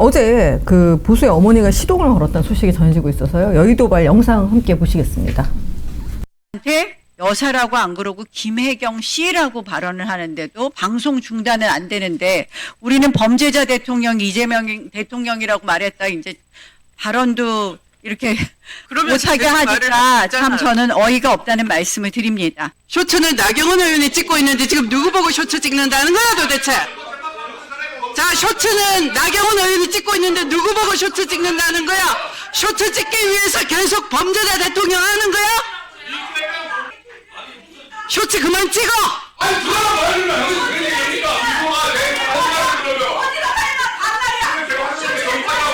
어제 그 보수의 어머니가 시동을 걸었다는 소식이 전해지고 있어서요. 여의도발 영상 함께 보시겠습니다. 여사라고 안 그러고 김혜경 씨라고 발언을 하는데도 방송 중단은 안 되는데 우리는 범죄자 대통령 이재명 대통령이라고 말했다 이제 발언도 이렇게 못하게 하니까 참 저는 어이가 없다는 말씀을 드립니다. 쇼츠는 나경원 의원이 찍고 있는데 지금 누구 보고 쇼츠 찍는다는 거야 도대체? 자, 쇼츠는 나경원 의원이 찍고 있는데 누구 보고 쇼츠 찍는다는 거야? 쇼츠 찍기 위해서 계속 범죄자 대통령 하는 거야? 쇼츠 그만 찍어! 아니 누가 말을 해? 그런 얘기니까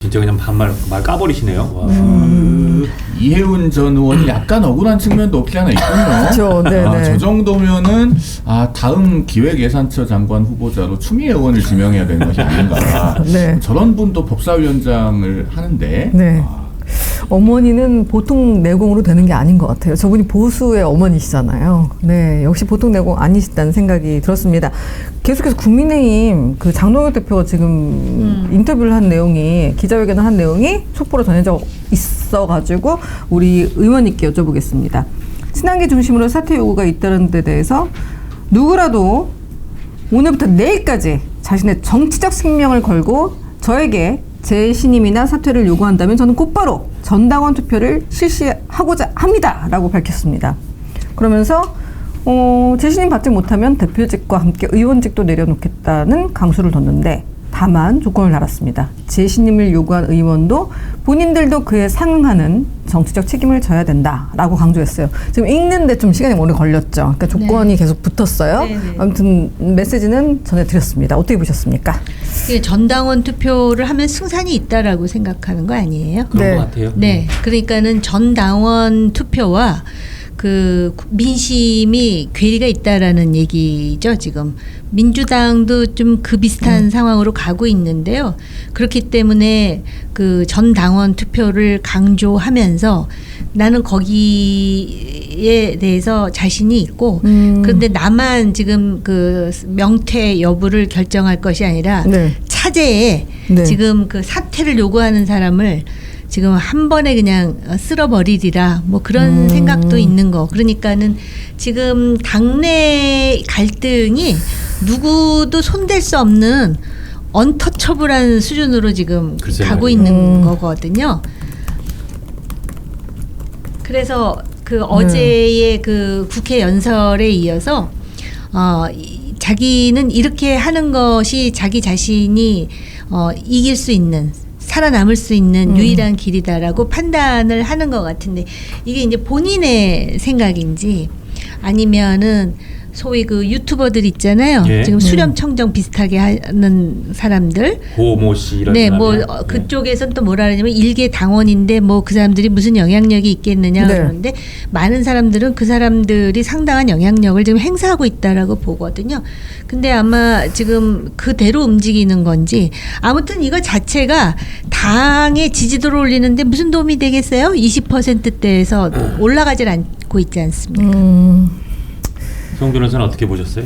진짜 그냥 말 까버리시네요. 와. 이해운 전 의원이 약간 억울한 측면도 없지 않아 있군요. 그렇죠. 네네. 저 정도면은 다음 기획예산처 장관 후보자로 추미애 의원을 지명해야 되는 것이 아닌가. 네. 저런 분도 법사위원장을 하는데. 네. 어머니는 보통 내공으로 되는 게 아닌 것 같아요. 저분이 보수의 어머니시잖아요. 네, 역시 보통 내공 아니시다는 생각이 들었습니다. 계속해서 국민의힘 그 장동혁 대표가 지금 인터뷰를 한 내용이, 기자회견을 한 내용이 촉보로 전해져 있어가지고 우리 의원님께 여쭤보겠습니다. 친한계 중심으로 사퇴 요구가 잇따른 데 대해서 누구라도 오늘부터 내일까지 자신의 정치적 생명을 걸고 저에게 재신임이나 사퇴를 요구한다면 저는 곧바로 전당원 투표를 실시하고자 합니다. 라고 밝혔습니다. 그러면서 재신임 받지 못하면 대표직과 함께 의원직도 내려놓겠다는 강수를 뒀는데 다만 조건을 달았습니다. 재신임을 요구한 의원도 본인들도 그에 상응하는 정치적 책임을 져야 된다라고 강조했어요. 지금 읽는데 좀 시간이 오래 걸렸죠. 그러니까 조건이 계속 붙었어요. 네네. 아무튼 메시지는 전해드렸습니다. 어떻게 보셨습니까? 전당원 투표를 하면 승산이 있다라고 생각하는 거 아니에요? 그런 것 같아요. 네, 그러니까는 전당원 투표와 그 민심이 괴리가 있다라는 얘기죠. 지금 민주당도 좀 그 비슷한 상황으로 가고 있는데요. 그렇기 때문에 그 전당원 투표를 강조하면서 나는 거기에 대해서 자신이 있고 그런데 나만 지금 그 명퇴 여부를 결정할 것이 아니라 네. 차제에 네. 지금 그 사퇴를 요구하는 사람을 지금 한 번에 그냥 쓸어버리리라 뭐 그런 생각도 있는 거. 그러니까는 지금 당내 갈등이 누구도 손댈 수 없는 언터처블한 수준으로 지금 가고 있는 거거든요. 그래서 그 어제의 그 국회 연설에 이어서 자기는 이렇게 하는 것이 자기 자신이 이길 수 있는 살아남을 수 있는 유일한 길이다라고 판단을 하는 것 같은데 이게 이제 본인의 생각인지 아니면은 소위 그 유튜버들 있잖아요. 예. 지금 수렴 청정 비슷하게 하는 사람들. 고모 씨 이런 네, 뭐 그쪽에서는 또 뭐라 그러냐면 일개 당원인데 뭐 그 사람들이 무슨 영향력이 있겠느냐 네. 그러는데 많은 사람들은 그 사람들이 상당한 영향력을 지금 행사하고 있다라고 보거든요. 근데 아마 지금 그대로 움직이는 건지 아무튼 이거 자체가 당의 지지도를 올리는데 무슨 도움이 되겠어요? 20%대에서 올라가질 않고 있지 않습니까? 송 변호사는 어떻게 보셨어요?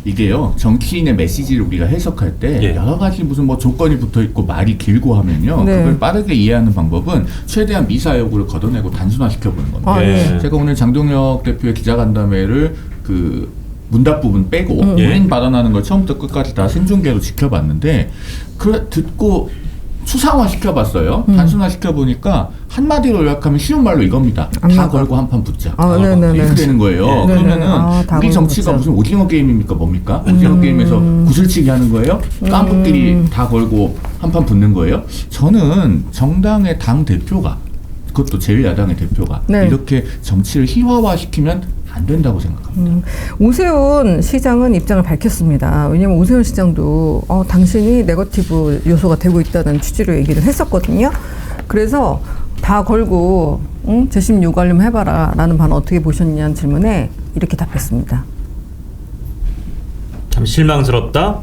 이게요, 정치인의 메시지를 우리가 해석할 때 예. 여러 가지 무슨 뭐 조건이 붙어 있고 말이 길고 하면요, 네. 그걸 빠르게 이해하는 방법은 최대한 미사 여구를 걷어내고 단순화시켜 보는 겁니다. 네. 제가 오늘 장동혁 대표의 기자간담회를 그 문답 부분 빼고 본인 발언하는 걸 처음부터 끝까지 다 생중계로 지켜봤는데 듣고 추상화 시켜봤어요. 단순화 시켜보니까 한마디로 요약하면 쉬운 말로 이겁니다. 다 걸고 한판 붙자. 이렇게 되는 거예요. 네. 그러면은 우리 정치가 무슨 오징어 게임입니까? 뭡니까? 오징어 게임에서 구슬치기 하는 거예요? 깐부끼리 다 걸고 한판 붙는 거예요? 저는 정당의 당 대표가, 그것도 제1야당의 대표가 네. 이렇게 정치를 희화화시키면 안 된다고 생각합니다. 오세훈 시장은 입장을 밝혔습니다. 왜냐하면 오세훈 시장도 당신이 네거티브 요소가 되고 있다는 취지로 얘기를 했었거든요. 그래서 다 걸고 재심 요구하려면 해봐라 라는 반응 어떻게 보셨냐는 질문에 이렇게 답했습니다. 참 실망스럽다.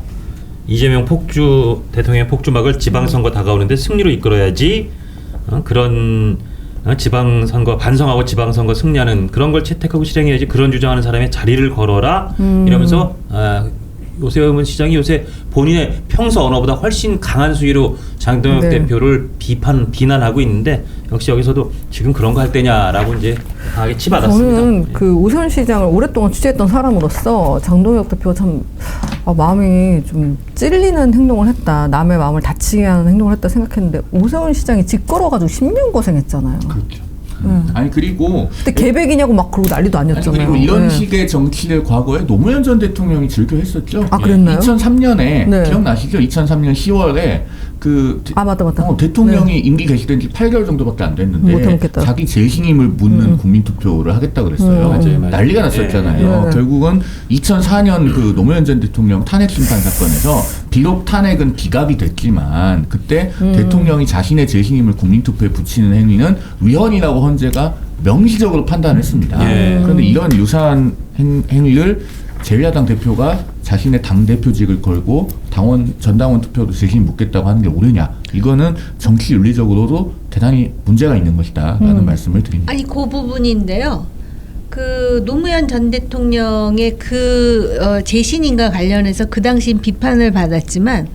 이재명 대통령의 폭주막을 지방선거 다가오는데 승리로 이끌어야지 그런 지방선거 반성하고 지방선거 승리하는 그런 걸 채택하고 실행해야지 그런 주장하는 사람의 자리를 걸어라 이러면서 오세훈 시장이 요새 본인의 평소 언어보다 훨씬 강한 수위로 장동혁 네. 대표를 비난하고 있는데 역시 여기서도 지금 그런 거 할 때냐라고 이제 강하게 치받았습니다. 저는 그 오세훈 시장을 오랫동안 취재했던 사람으로서 장동혁 대표가 참 마음이 좀 찔리는 행동을 했다. 남의 마음을 다치게 하는 행동을 했다 생각했는데 오세훈 시장이 집 걸어가지고 10년 고생했잖아요. 그렇죠. 아니 그리고 그때 계백이냐고 막 그러고 난리도 아니었잖아요. 그리고 이런 네. 식의 정치를 과거에 노무현 전 대통령이 즐겨 했었죠. 아, 그랬나요? 2003년에 네. 기억나시죠? 2003년 10월에 그 맞다. 대통령이 임기 개시된 지 8개월 정도밖에 안 됐는데 못하겠다. 자기 재신임을 묻는 국민 투표를 하겠다 그랬어요. 맞아요. 난리가 났었잖아요. 네. 결국은 2004년 그 노무현 전 대통령 탄핵 심판 사건에서 비록 탄핵은 기각이 됐지만 그때 대통령이 자신의 재신임을 국민 투표에 붙이는 행위는 위헌이라고 헌재가 명시적으로 판단했습니다. 예. 그런데 이런 유사한 행위를 제1야당 대표가 자신의 당대표직을 걸고 전당원 투표도 재신 묻겠다고 하는 게 옳으냐. 이거는 정치 윤리적으로도 대단히 문제가 있는 것이다 라는 말씀을 드립니다. 아니 그 부분인데요. 그 노무현 전 대통령의 재신임과 관련해서 그 당시 비판을 받았지만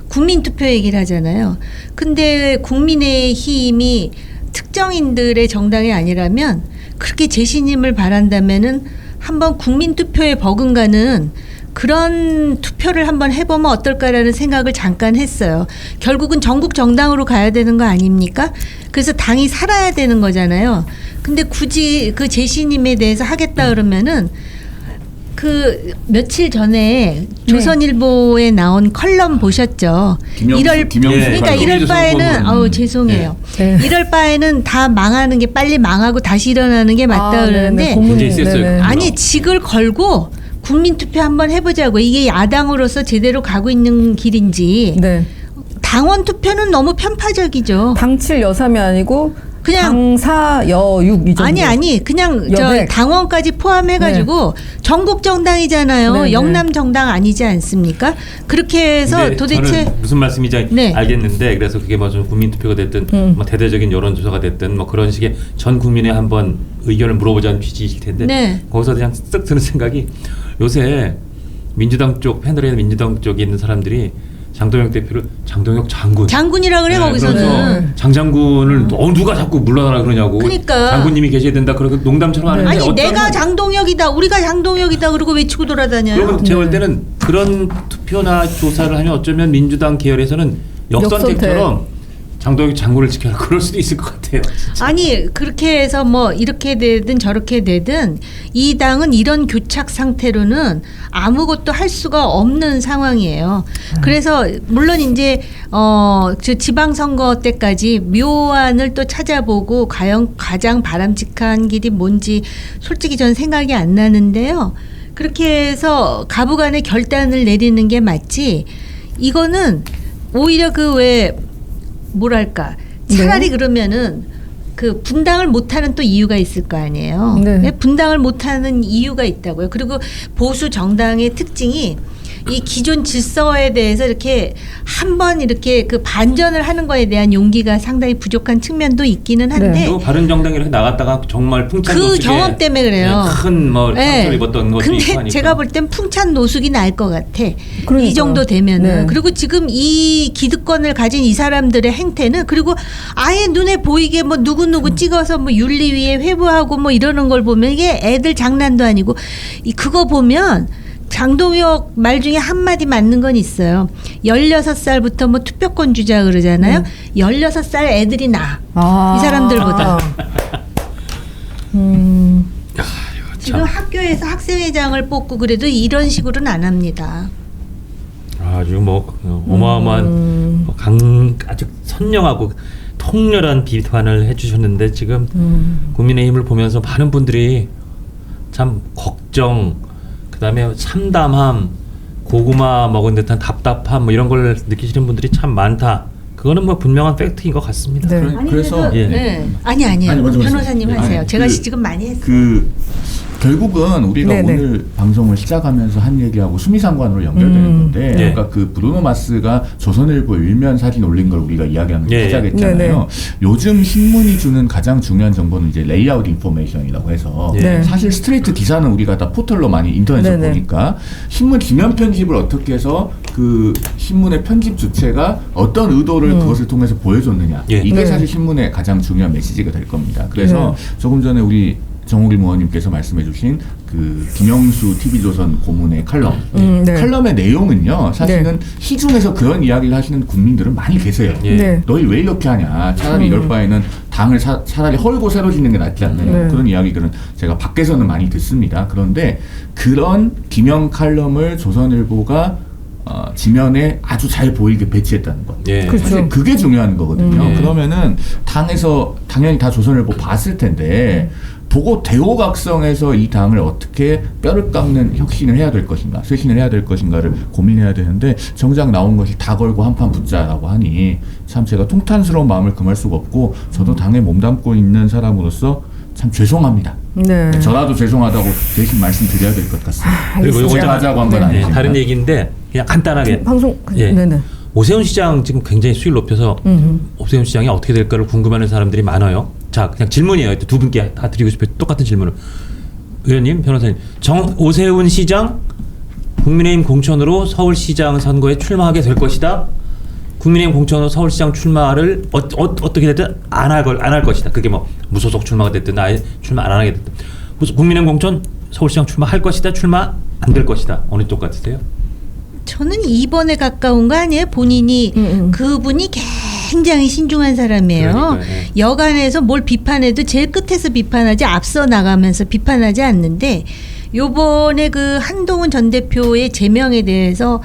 국민투표 얘기를 하잖아요. 근데 국민의힘이 특정인들의 정당이 아니라면 그렇게 재신임을 바란다면은 한번 국민투표에 버금가는 그런 투표를 한번 해보면 어떨까라는 생각을 잠깐 했어요. 결국은 전국 정당으로 가야 되는 거 아닙니까? 그래서 당이 살아야 되는 거잖아요. 근데 굳이 그 재신임에 대해서 하겠다 그러면은 그 며칠 전에 조선일보에 나온 컬럼 보셨죠? 김영수 그러니까 컬럼. 이럴 바에는 죄송해요. 네. 이럴 바에는 다 망하는 게 빨리 망하고 다시 일어나는 게 맞다 그러는데 문제 있었어요. 네네. 아니 직을 걸고 국민투표 한번 해보자고. 이게 야당으로서 제대로 가고 있는 길인지. 네. 당원 투표는 너무 편파적이죠. 당칠 여삼이 아니고 그냥 당사 여육 이 정도. 아니 그냥 저 여백. 당원까지 포함해가지고 전국 정당이잖아요. 네, 네. 영남 정당 아니지 않습니까? 그렇게 해서 근데 도대체 저는 무슨 말씀인지 네. 알겠는데 그래서 그게 뭐 좀 국민투표가 됐든 뭐 대대적인 여론조사가 됐든 뭐 그런 식의 전 국민에 한번 의견을 물어보자는 취지이실 텐데 네. 거기서 그냥 쓱 드는 생각이 요새 민주당 쪽 팬들에 민주당 쪽에 있는 사람들이 장동혁 대표를 장동혁 장군 장군이라 그래 거기서는. 그래서 장 장군을 누가 자꾸 물러나라 그러냐고. 그러니까. 장군님이 계셔야 된다. 그러고 농담처럼 하는데 아니 어떤 내가 장동혁이다 우리가 장동혁이다 그러고 외치고 돌아다녀요. 그러면 제가 볼 때는 그런 투표나 조사를 하면 어쩌면 민주당 계열에서는 역선택처럼 장동혁 장군을 지켜라 그럴 수도 있을 것 같아요. 진짜. 아니 그렇게 해서 뭐 이렇게 되든 저렇게 되든 이 당은 이런 교착 상태로는 아무것도 할 수가 없는 상황이에요. 그래서 물론 이제 저 지방선거 때까지 묘안을 또 찾아보고 과연 가장 바람직한 길이 뭔지 솔직히 전 생각이 안 나는데요. 그렇게 해서 가부간의 결단을 내리는 게 맞지. 이거는 오히려 뭐랄까 차라리 그러면은 그 분당을 못하는 또 이유가 있을 거 아니에요. 네. 왜 분당을 못하는 이유가 있다고요. 그리고 보수 정당의 특징이 이 기존 질서에 대해서 이렇게 한번 이렇게 그 반전을 하는 거에 대한 용기가 상당히 부족한 측면도 있기는 한데 또 바른정당에 이렇게 나갔다가 정말 풍찬 그 노숙에 경험 때문에 그래요. 큰뭐 상처를 입었던 것도 있고 근데 하니까. 제가 볼 땐 풍찬 노숙이 나을 것 같아. 그러니까요. 이 정도 되면은. 네. 그리고 지금 이 기득권을 가진 이 사람들의 행태는 그리고 아예 눈에 보이게 뭐 누구누구 찍어서 뭐 윤리위에 회부하고 뭐 이러는 걸 보면 이게 애들 장난도 아니고 그거 보면 장동혁 말 중에 한마디 맞는 건 있어요. 16살부터 뭐 투표권 주자 그러잖아요. 16살 애들이 나. 이 사람들보다. 지금 학교에서 학생회장을 뽑고 그래도 이런 식으로는 안 합니다. 아주 뭐 어마어마한 아주 선명하고 통렬한 비판을 해주셨는데 지금 국민의힘을 보면서 많은 분들이 참 걱정 그다음에 참담함 고구마 먹은 듯한 답답함 뭐 이런 걸 느끼시는 분들이 참 많다. 그거는 뭐 분명한 팩트인 것 같습니다. 네. 그래서 예. 네. 아니 아니, 먼저 변호사님 말씀하세요. 하세요. 아니, 제가 지금 많이 했어요. 결국은 우리가 네네. 오늘 방송을 시작하면서 한 얘기하고 수미상관으로 연결되는 건데 네. 아까 그 브루노 마스가 조선일보 일면 사진 올린 걸 우리가 이야기하는 게 예. 시작했잖아요. 네네. 요즘 신문이 주는 가장 중요한 정보는 이제 레이아웃 인포메이션이라고 해서 네. 사실 스트레이트 기사는 우리가 다 포털로 많이 인터넷에서 네네. 보니까 신문 지면 편집을 어떻게 해서 그 신문의 편집 주체가 어떤 의도를 그것을 통해서 보여줬느냐 예. 이게 네. 사실 신문의 가장 중요한 메시지가 될 겁니다. 그래서 조금 전에 우리 정우길 의원님께서 말씀해주신 그 김영수 TV조선 고문의 칼럼 네. 칼럼의 내용은요 사실은 네. 시중에서 그런 이야기를 하시는 국민들은 많이 계세요. 예. 네. 너희 왜 이렇게 하냐 차라리 이럴 바에는 당을 차라리 헐고 새로 짓는 게 낫지 않느냐 네. 그런 이야기들은 제가 밖에서는 많이 듣습니다. 그런데 그런 김영 칼럼을 조선일보가 지면에 아주 잘 보이게 배치했다는 것. 예. 그렇죠. 사실 그게 중요한 거거든요. 음. 그러면은 당에서 당연히 다 조선일보 봤을 텐데 보고 대호각성에서 이 당을 어떻게 뼈를 깎는 혁신을 해야 될 것인가, 쇄신을 해야 될 것인가를 고민해야 되는데 정작 나온 것이 다 걸고 한판 붙자라고 하니 참 제가 통탄스러운 마음을 금할 수가 없고 저도 당에 몸담고 있는 사람으로서 참 죄송합니다. 네. 저라도 죄송하다고 대신 말씀드려야 될 것 같습니다. 그리고 요거 제가 하자고 한 건 예, 아니지만 다른 얘기인데 그냥 간단하게 방송 예. 네네. 오세훈 시장 지금 굉장히 수위를 높여서 오세훈 시장이 어떻게 될까를 궁금해하는 사람들이 많아요. 자, 그냥 질문이에요. 두 분께 다 드리고 싶어요. 똑같은 질문을. 의원님, 변호사님, 오세훈 시장 국민의힘 공천으로 서울시장 선거에 출마하게 될 것이다. 국민의힘 공천으로 서울시장 출마를 어떻게 됐든 안 할 것이다. 그게 뭐 무소속 출마가 됐든 아예 출마 안 하게 됐든 국민의힘 공천 서울시장 출마할 것이다. 출마 안 될 것이다. 어느 쪽 같으세요? 저는 2번에 가까운 거 아니에요? 본인이 그분이 굉장히 신중한 사람이에요. 그러니까요, 네. 여간에서 뭘 비판해도 제일 끝에서 비판하지 앞서 나가면서 비판하지 않는데 요번에 그 한동훈 전 대표의 제명에 대해서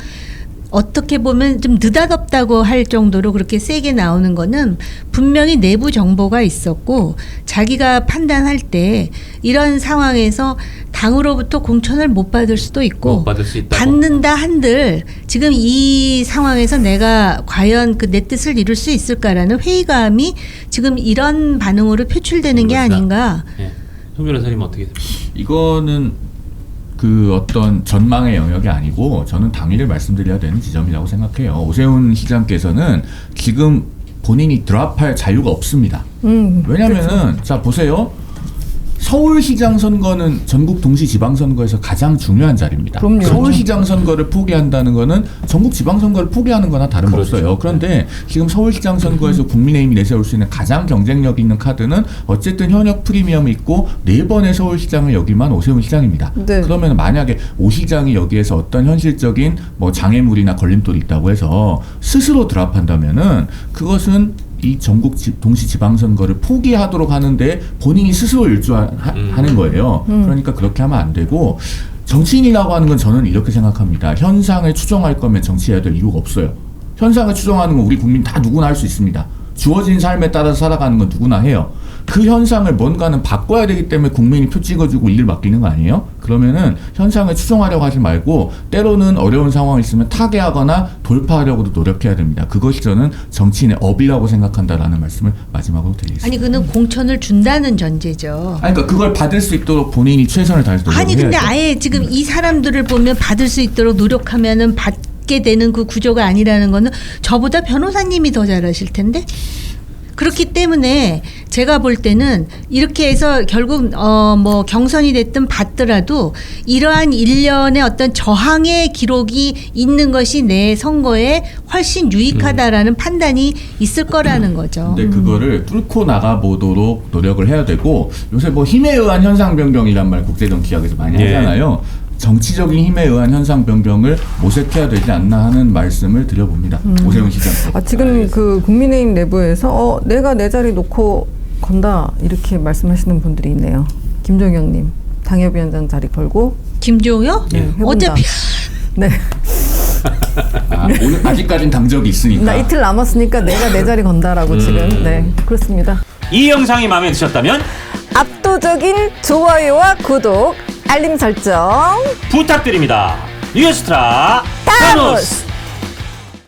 어떻게 보면 좀 느닷없다고 할 정도로 그렇게 세게 나오는 거는 분명히 내부 정보가 있었고 자기가 판단할 때 이런 상황에서 당으로부터 공천을 못 받을 수도 있고 못 받을 수 있다고. 받는다 한들 지금 이 상황에서 내가 과연 그 내 뜻을 이룰 수 있을까라는 회의감이 지금 이런 반응으로 표출되는 게 그렇다. 아닌가. 예. 손 변호사님 어떻게 생각하세요? 이거는 그 어떤 전망의 영역이 아니고 저는 당위를 말씀드려야 되는 지점이라고 생각해요. 오세훈 시장께서는 지금 본인이 드랍할 자유가 없습니다. 왜냐면은 자 보세요. 서울시장 선거는 전국 동시지방선거에서 가장 중요한 자리입니다. 그럼요. 서울시장 선거를 포기한다는 거는 전국 지방선거를 포기하는 거나 다름없어요. 그런데 지금 서울시장 선거에서 국민의힘이 내세울 수 있는 가장 경쟁력 있는 카드는 어쨌든 현역 프리미엄이 있고 4번의 서울시장을 역임한 오세훈 시장입니다. 네. 그러면 만약에 오 시장이 여기에서 어떤 현실적인 뭐 장애물이나 걸림돌이 있다고 해서 스스로 드랍한다면은 그것은 이 전국 동시지방선거를 포기하도록 하는데 본인이 스스로 일조하는 거예요. 그러니까 그렇게 하면 안 되고 정치인이라고 하는 건 저는 이렇게 생각합니다. 현상을 추정할 거면 정치해야 될 이유가 없어요. 현상을 추정하는 건 우리 국민 다 누구나 할 수 있습니다. 주어진 삶에 따라서 살아가는 건 누구나 해요. 그 현상을 뭔가는 바꿔야 되기 때문에 국민이 표 찍어주고 일을 맡기는 거 아니에요? 그러면은 현상을 추정하려고 하지 말고 때로는 어려운 상황이 있으면 타개하거나 돌파하려고도 노력해야 됩니다. 그것이 저는 정치인의 업이라고 생각한다라는 말씀을 마지막으로 드리겠습니다. 아니 그는 공천을 준다는 전제죠. 아니, 그러니까 그걸 받을 수 있도록 본인이 최선을 다해서 노력해야죠. 아니 근데 아예 지금 이 사람들을 보면 받을 수 있도록 노력하면은 받게 되는 그 구조가 아니라는 거는 저보다 변호사님이 더 잘하실 텐데. 그렇기 때문에 제가 볼 때는 이렇게 해서 결국 뭐 경선이 됐든 받더라도 이러한 일련의 어떤 저항의 기록이 있는 것이 내 선거에 훨씬 유익하다라는 판단이 있을 거라는 거죠. 근데 그거를 뚫고 나가보도록 노력을 해야 되고 요새 뭐 힘에 의한 현상 변경이란 말 국제정치학에서 많이 예. 하잖아요. 정치적인 힘에 의한 현상 변경을 모색해야 되지 않나 하는 말씀을 드려봅니다. 오세훈 시장. 지금 그 국민의힘 내부에서 내가 내 자리 놓고 건다 이렇게 말씀하시는 분들이 있네요. 김종영님 당협위원장 자리 걸고 김종혁? 네, 해본다. 어차피 네. 오늘 아직까지는 당적이 있으니까. 나 이틀 남았으니까 내가 내 자리 건다라고 지금 네 그렇습니다. 이 영상이 마음에 드셨다면 압도적인 좋아요와 구독 알림 설정 부탁드립니다. 뉴스트라 타노스